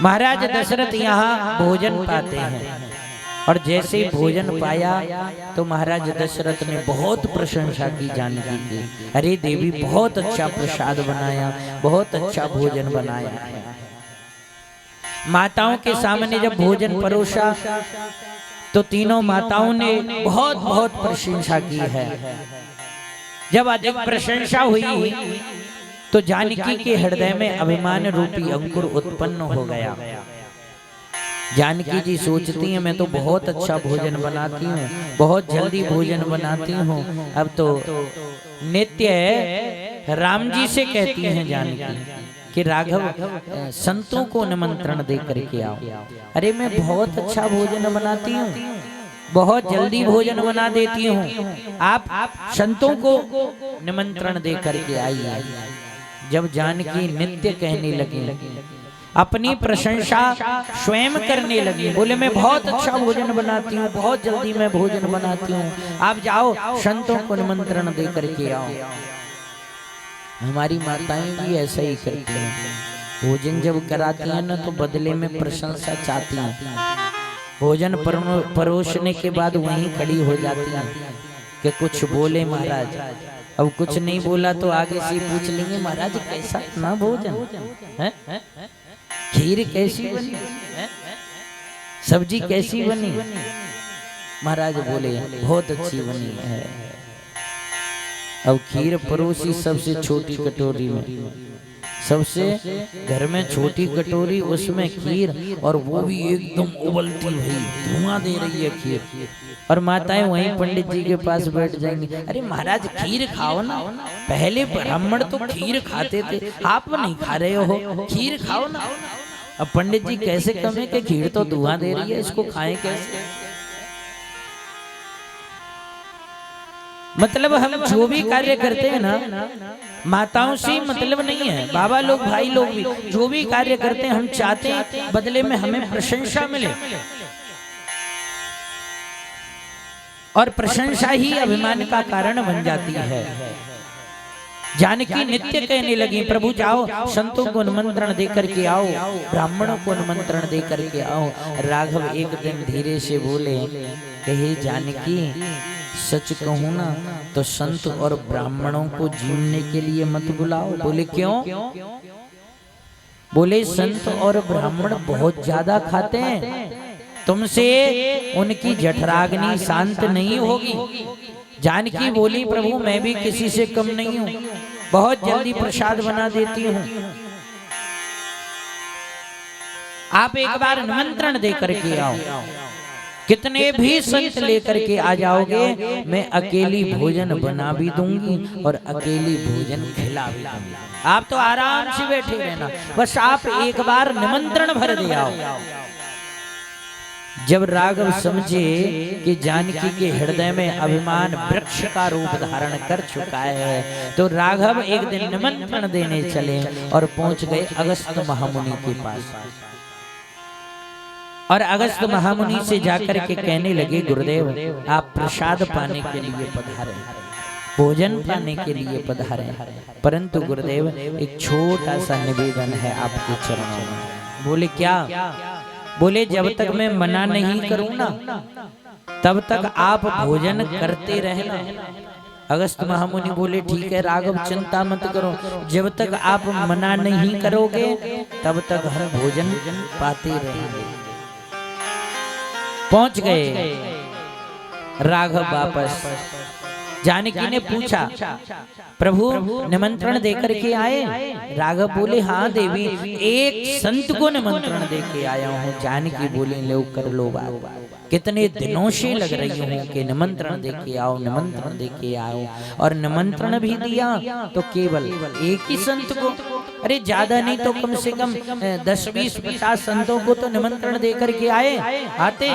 महाराज दशरथ यहाँ भोजन पाते हैं और जैसे ही भोजन पाया तो महाराज दशरथ ने बहुत प्रशंसा की जानकी की। अरे देवी, बहुत अच्छा प्रसाद बनाया, बहुत अच्छा भोजन बनाया है। माताओं के सामने जब भोजन परोसा तो तीनों माताओं ने बहुत बहुत प्रशंसा की है। जब अधिक प्रशंसा हुई तो जानकी के हृदय में अभिमान रूपी अंकुर उत्पन्न हो गया। जानकी जी सोचती हैं मैं तो बहुत अच्छा भोजन बनाती हूँ, बहुत जल्दी भोजन बनाती हूँ। अब तो नित्य राम जी से कहती हैं जानकी कि राघव संतों को निमंत्रण दे करके आओ। अरे मैं बहुत अच्छा भोजन बनाती हूँ, बहुत जल्दी भोजन बना देती हूँ, आप संतों को निमंत्रण दे करके आइए। जब जानकी नित्य कहने लगी, अपनी प्रशंसा स्वयं करने लगी, बोले मैं बहुत अच्छा भोजन बनाती हूँ, बहुत जल्दी मैं भोजन बनाती हूँ, आप जाओ संतों को निमंत्रण दे करके आओ। हमारी माताएं भी ऐसा ही करती हैं, भोजन जब कराती हैं ना तो बदले में प्रशंसा चाहती हैं। भोजन परोसने के बाद वहीं खड़ी हो जाती हैं कि कुछ बोले महाराज। अब कुछ नहीं बोला तो आगे से पूछ लेंगे महाराज कैसा ना भोजन है, खीर कैसी बनी, सब्जी कैसी बनी। महाराज बोले बहुत अच्छी बनी है। अब खीर परोसी सबसे छोटी कटोरी में, सबसे घर में छोटी कटोरी, उसमें खीर, और वो भी एकदम उबलती हुई धुआं दे रही है खीर। और माताएं वहीं पंडित जी के पास बैठ जाएंगी, अरे महाराज खीर खाओ ना, पहले ब्राह्मण तो खीर खाते थे, आप नहीं खा रहे हो, खीर खाओ ना। अब पंडित जी कैसे कहें कि खीर तो धुआं दे रही है, इसको खाएं कैसे। मतलब हम जो भी कार्य करते हैं ना, माताओं से मतलब नहीं है, बाबा लोग भाई लोग भी जो भी कार्य करते हैं हम चाहते हैं बदले में हमें प्रशंसा मिले, और प्रशंसा ही अभिमान का कारण बन जाती है। जानकी नित्य कहने लगी, प्रभु जाओ संतों को निमंत्रण दे करके आओ, ब्राह्मणों को निमंत्रण दे करके आओ। राघव एक दिन धीरे से बोले, कहे जानकी सच कहूँ ना तो संत और ब्राह्मणों को जीवने के लिए मत बुलाओ। बोले क्यों? बोले संत और ब्राह्मण बहुत ज्यादा खाते हैं, तुमसे उनकी जठराग्नि शांत नहीं होगी। जानकी बोली, प्रभु मैं भी किसी से कम नहीं हूँ, बहुत जल्दी प्रसाद बना देती हूँ, आप एक बार निमंत्रण दे करके आओ। कितने भी संत लेकर के आ जाओगे, मैं अकेली भोजन बना भी दूंगी और अकेली भोजन खिला भी दूंगी, आप तो आराम से बैठे रहना, बस आप एक बार निमंत्रण भर दे आओ। जब राघव समझे कि जानकी के हृदय में अभिमान वृक्ष का रूप धारण कर चुका है, तो राघव एक दिन निमंत्रण देने चले और पहुंच गए अगस्त महामुनि के पास। और अगस्त महामुनि से जाकर के कहने लगे, गुरुदेव आप प्रसाद पाने के लिए पधारे, भोजन पाने के लिए पधारे, परंतु गुरुदेव एक छोटा सा निवेदन है आपके चरणों में। बोले क्या? बोले जब तक मैं मना नहीं करूं ना तब तक आप भोजन करते रहना। अगस्त महामुनि बोले ठीक है राघव चिंता मत करो, जब तक आप मना नहीं करोगे तब तक हम भोजन पाते रहेंगे। पहुंच गए राघव वापस। जानकी ने पूछा, प्रभु निमंत्रण देकर के आए? राघव बोले हाँ देवी, एक संत को निमंत्रण दे के आया हूँ। जानकी बोले लो कर लो बात, कितने दिनों से लग रही हूँ कि निमंत्रण दे के आओ, निमंत्रण दे के आओ, और निमंत्रण भी दिया तो केवल एक ही संत को। अरे ज्यादा नहीं तो कम से कम 10, 20, 50 संतों को तो निमंत्रण दे करके आते।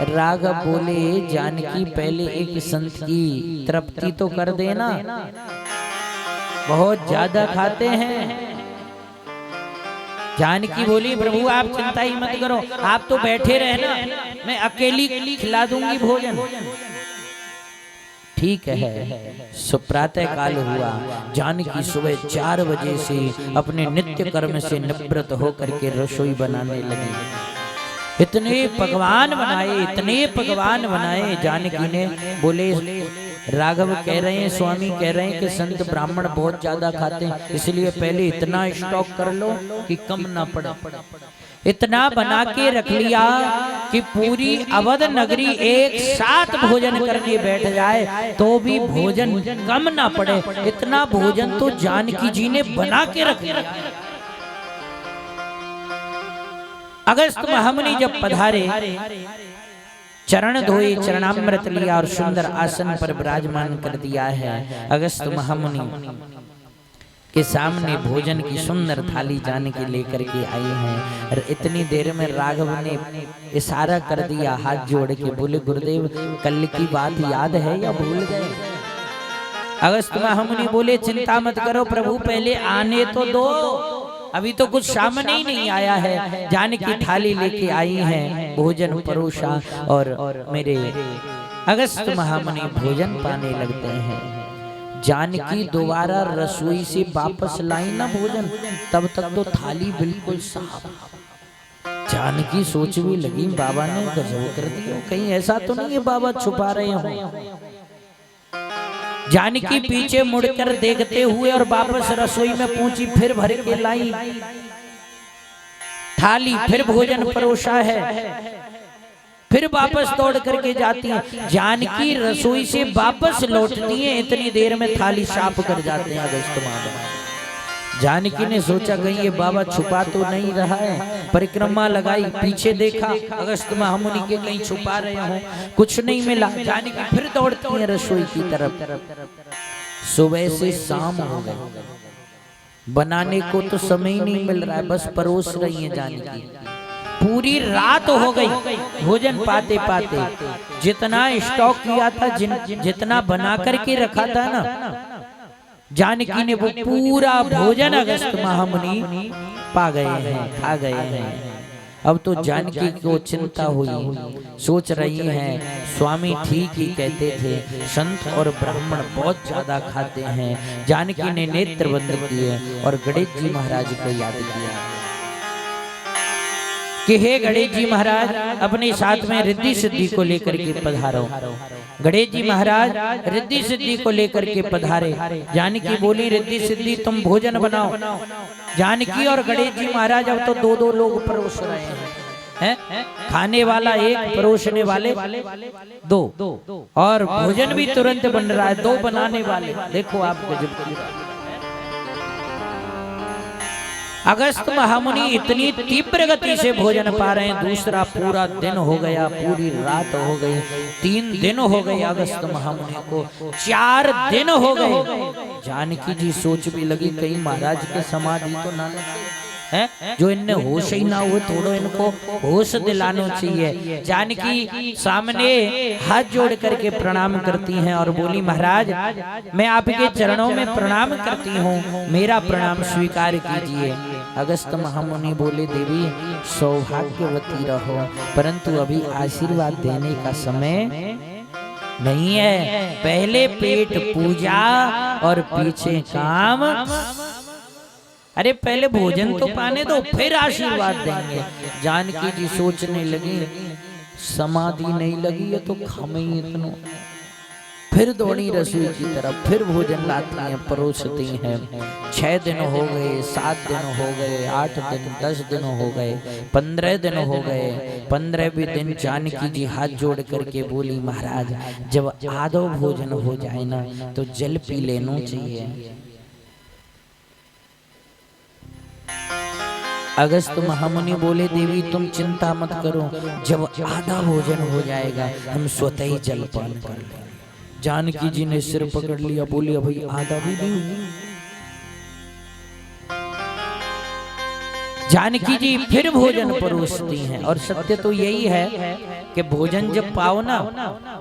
राघव बोले जानकी पहले एक संत की तृप्ति तो कर देना, बहुत ज्यादा खाते हैं। जानकी बोली प्रभु आप चिंता ही मत करो, आप तो बैठे रहना, मैं अकेली खिला दूंगी भोजन। ठीक है। सुप्रातः काल हुआ, जानकी सुबह 4 बजे से अपने नित्य कर्म से निवृत्त होकर के रसोई बनाने लगी। इतने पकवान बनाए, इतने पकवान बनाए। जानकी ने बोले, राघव कह रहे हैं, स्वामी कह रहे हैं कि संत ब्राह्मण बहुत ज्यादा खाते हैं, इसलिए पहले इतना स्टॉक कर लो कि कम ना पड़े। इतना बना के रख लिया कि पूरी अवध नगरी एक साथ भोजन करने बैठ जाए तो भी भोजन कम ना पड़े। इतना भोजन तो जानकी जी ने बना के रख लिया। अगस्त महामुनि जब पधारे, चरण धोए, चरणामृत लिया और सुंदर आसन पर विराजमान कर दिया है। अगस्त महामुनि के सामने भोजन की सुंदर थाली जानकी लेकर के आई हैं। और इतनी देर में राघव ने इशारा कर दिया हाथ जोड़ के, बोले गुरुदेव कल की बात याद है या भूल गए? अगस्त महामुनि बोले, चिंता मत करो प्रभु, पहले आने तो दो, अभी तो कुछ सामने ही नहीं आया है। जानकी थाली लेके आई हैं, भोजन परोसा और मेरे अगस्त महामुनि भोजन पाने लगते हैं। जानकी दोबारा रसोई से वापस लाई ना भोजन, तब तक तो थाली बिल्कुल साफ। जानकी सोचने लगी, बाबा ने गजब कर दिया, कहीं ऐसा तो नहीं है बाबा छुपा रहे हो। जानकी पीछे मुड़कर देखते हुए और वापस रसोई में पहुंची, फिर भर के लाई थाली, फिर भोजन परोसा है, फिर वापस दौड़ करके जाती हैं। जानकी रसोई से वापस लौटती हैं, इतनी देर में थाली साफ कर जाते हैं अगस्त महामुनि। जानकी ने सोचा कहीं ये बाबा छुपा तो नहीं रहा है, परिक्रमा लगाई, पीछे देखा अगस्त महामुनि के कहीं छुपा रहे हो, कुछ नहीं मिला। जानकी फिर दौड़ती है रसोई की तरफ। सुबह से शाम हो गई, बनाने को तो समय ही नहीं मिल रहा है, बस परोस रही है जानकी। पूरी रात हो गई भोजन पाते पाते। जितना स्टॉक किया था, जितना बना करके रखा था ना, जानकी ने वो पूरा भोजन अगस्त महामुनि पा गए हैं, खा गए हैं। अब तो जानकी को चिंता हुई, सोच रही हैं स्वामी ठीक ही कहते थे, संत और ब्राह्मण बहुत ज्यादा खाते हैं। जानकी ने नेत्र बंद किए और गणेश जी महाराज को याद किया कि हे गणेश जी महाराज, अपने साथ में रिद्धि सिद्धि को लेकर के पधारो। गणेश जी महाराज रिद्धि सिद्धि को लेकर के पधारे। जानकी बोली, रिद्धि सिद्धि तुम भोजन बनाओ। जानकी और गणेश जी महाराज अब तो दो दो लोग परोस रहे हैं, खाने वाला एक, परोसने वाले दो, और भोजन भी तुरंत बन रहा है, 2 बनाने वाले। देखो आप गजब की बात। अगस्त महामुनि इतनी तीव्र गति से भोजन पा रहे हैं। दूसरा पूरा दिन हो गया, पूरी रात हो गई, 3 दिन हो गए अगस्त महामुनि को, 4 दिन हो गए। जानकी जी सोच भी लगी कहीं महाराज के समाधि तो ना है, जो इनने होश ही ना हुए, थोड़ा इनको होश दिलाना चाहिए। जानकी सामने हाथ जोड़ करके प्रणाम करती हैं और बोली, महाराज मैं आपके चरणों में प्रणाम करती हूँ, मेरा प्रणाम स्वीकार कीजिए। अगस्त महामुनि बोले, देवी सौभाग्यवती रहो, परंतु अभी आशीर्वाद देने का समय नहीं है, पहले पेट पूजा और पीछे काम। अरे पहले भोजन तो पाने दो, फिर आशीर्वाद देंगे। जानकी जी सोचने लगी, समाधि नहीं लगी है तो खामे ही इतना। फिर दौड़ी रसोई की तरफ, फिर भोजन लाती हैं, परोसती हैं। 6 दिन हो गए, 7 दिन हो गए, 8 दिन, 10 दिन हो गए, 15 दिन हो गए। 15वें दिन जानकी जी हाथ जोड़ करके बोली, महाराज जब आधो भोजन हो जाए ना तो जल पी लेना चाहिए। अगस्त महामुनि बोले, देवी तुम चिंता मत करो, जब आधा भोजन हो जाएगा हम स्वतः ही जलपान कर लेंगे। जानकी जी ने सिर पकड़ लिया, बोली अभी आधा भी नहीं। जानकी जी फिर भोजन परोसती हैं, और सत्य तो यही है कि भोजन जब पाओ ना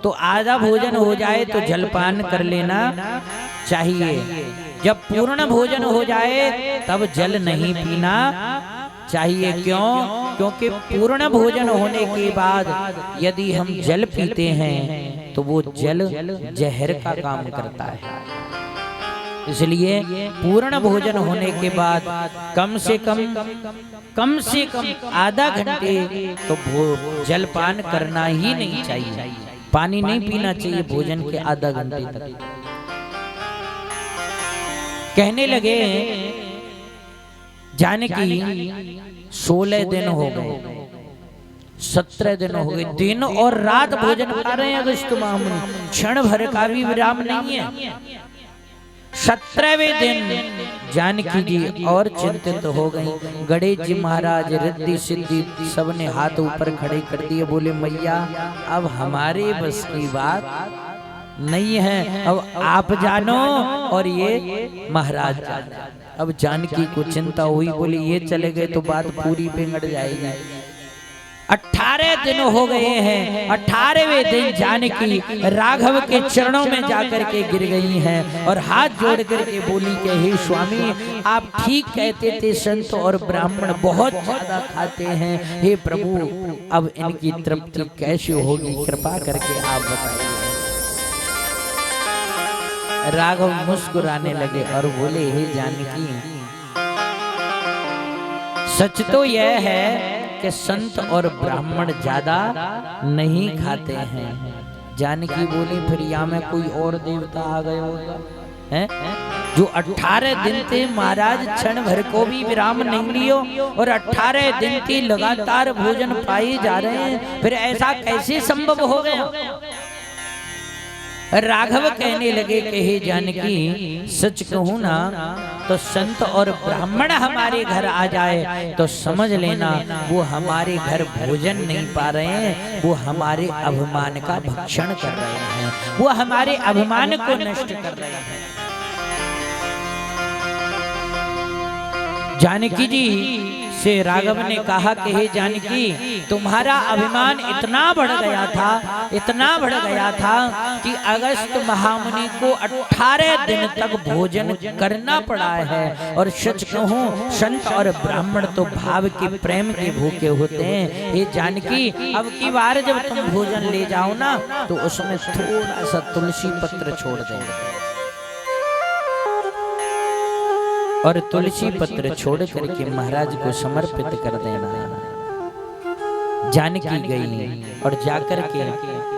तो आधा भोजन हो जाए तो जलपान कर लेना चाहिए। जब पूर्ण भोजन हो जाए तब जल नहीं पीना चाहिए। क्यों? क्योंकि पूर्ण भोजन होने के बाद यदि हम जल पीते हैं तो वो जल जहर का काम करता है। इसलिए पूर्ण भोजन होने के बाद कम से कम आधा घंटे तो जलपान करना ही नहीं चाहिए। पानी नहीं पीना चाहिए भोजन के आधा घंटे तक। कहने लगे जानकी 16 दिन हो गए, 17 दिन हो गए, दिन और रात भोजन खा रहे हैं अगस्त महामुनि, क्षण भर का भी विराम नहीं है। 17वें दिन जानकी जी और चिंतित हो गई। गणेश जी महाराज रिद्धि सिद्धि सबने हाथ ऊपर खड़े कर दिए, बोले मैया अब हमारे बस की बात नहीं है, अब आप जानो और ये महाराज जानो। अब जानकी को चिंता हुई, बोली ये चले गए तो बात पूरी बिगड़ जाएगी। 18 दिन हो गए हैं, 18वें दिन जानकी राघव के चरणों में जाकर के गिर गई हैं और हाथ जोड़ करके बोली कि हे स्वामी आप ठीक कहते थे, संत और ब्राह्मण बहुत ज्यादा खाते हैं, हे प्रभु अब इनकी तृप्ति कैसे होगी, कृपा करके आप बताइए। राघव मुस्कुराने लगे और बोले हे जानकी सच तो यह है कि संत और ब्राह्मण ज्यादा नहीं खाते हैं। जानकी बोली फिर यहाँ में कोई और देवता आ गए होगा है? जो 18 दिन थे महाराज क्षण भर को भी विराम नहीं लियो और 18 दिन की लगातार भोजन पाए जा रहे हैं, फिर ऐसा कैसे संभव हो गया। राघव कहने लगे कि हे जानकी सच कहूं ना तो संत और ब्राह्मण हमारे घर आ जाए तो समझ लेना वो हमारे घर भोजन नहीं पा रहे हैं, वो हमारे अभिमान का भक्षण कर रहे हैं, वो हमारे अभिमान को नष्ट कर रहे हैं। जानकी जी से राघव ने कहा कि हे जानकी तुम्हारा अभिमान इतना बढ़ गया था कि अगस्त महामुनि को 18 दिन तक भोजन करना पड़ा है। और सच कहूं संत और ब्राह्मण तो भाव के प्रेम के भूखे होते हैं। हे जानकी अब की बार जब तुम भोजन ले जाओ ना तो उसमें थोड़ा सा तुलसी पत्र छोड़ देना और तुलसी पत्र छोड़ करके महाराज को समर्पित कर देना। जानकी गई और जाकर के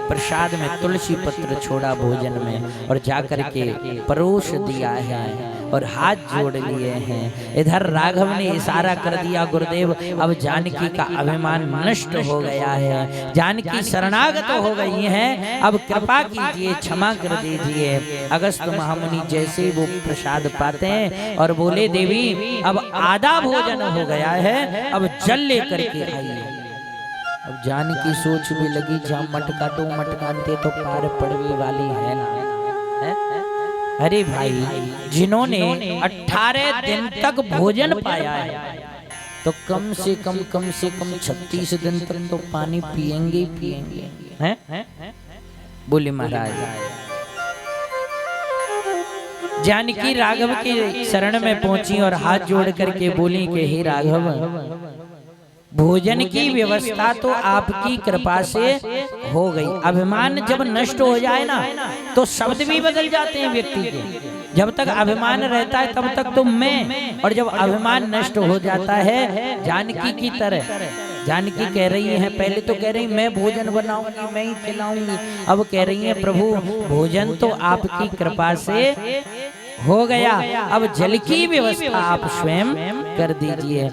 प्रसाद में तुलसी पत्र छोड़ा भोजन में और जाकर के परोस दिया है और हाथ जोड़ लिए हैं। इधर राघव ने इशारा कर दिया गुरुदेव अब जानकी का अभिमान नष्ट हो गया है, जानकी शरणागत हो गई हैं, अब कृपा कीजिए क्षमा कर दीजिए। अगस्त महामुनि जैसे वो प्रसाद पाते हैं और बोले देवी अब आधा भोजन हो गया है, अब जल लेकर के आइए। अब जानकी सोच भी लगी जहाँ मटका तो मटकानते तो पार पड़ने वाली है ना है? अरे भाई जिन्होंने 18 दिन तक भोजन पाया है तो कम से कम 36 दिन तक तो पानी पिएंगे हैं? बोले महाराज। जानकी राघव के शरण में पहुंची और हाथ जोड़ करके बोली कि हे राघव भोजन की व्यवस्था तो आपकी कृपा से हो गई। अभिमान जब नष्ट हो जाए ना तो शब्द भी बदल जाते हैं व्यक्ति के। जब तक अभिमान रहता है तब तक तो मैं, और जब अभिमान नष्ट हो जाता है जानकी की तरह। जानकी कह रही है, पहले तो कह रही मैं भोजन बनाऊंगी मैं ही खिलाऊंगी, अब कह रही है प्रभु भोजन तो आपकी कृपा से हो गया, अब जल की व्यवस्था आप स्वयं कर दीजिए।